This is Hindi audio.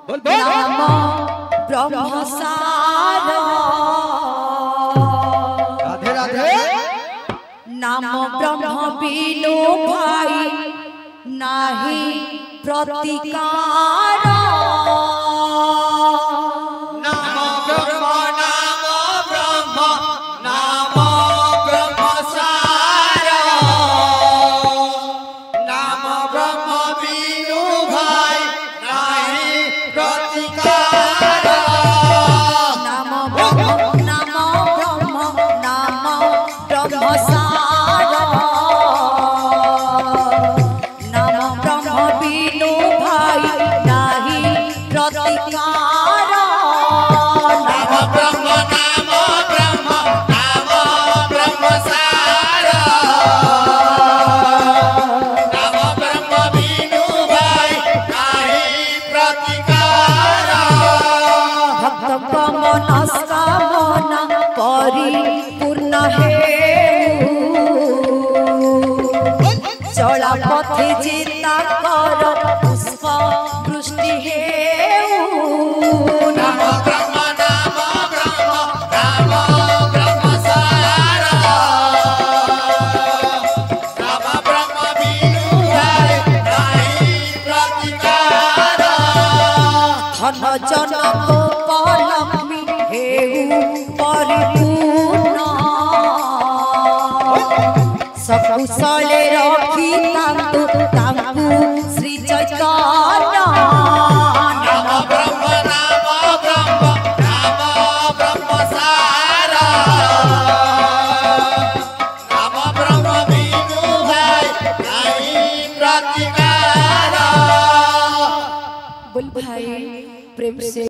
नाम ब्रह्मसार राधे राधे नाम ब्रह्म बिनु भाई नाही प्रतिकार नाम ब्रह्म नाम ब्रह्मसार नाम ब्रह्म बिनु भाई नाही प्रतिकार नाम ब्रह्मसार नाम ब्रह्म बिनु भाई नाही प्रतिकार नाम ब्रह्म नाम ब्रह्मसार नाम ब्रह्म बिनु भाई नाही प्रतिकार भक्त मनस्कामना परिपूर्ण चला पथे चिता कर पुष्प वृष्टि नाम ब्रह्म नाम ब्रह्मसार नाम ब्रह्म बिनु भाई नाही प्रतिकार धन जनक लक्ष्मी हेउ परिपूर्ण सकुशले रखी तांकु श्री चैतन्य नाम ब्रह्म नाम ब्रह्मसार नाम ब्रह्म बिनु भाई नाही प्रतिकार बोल भाई प्रेम से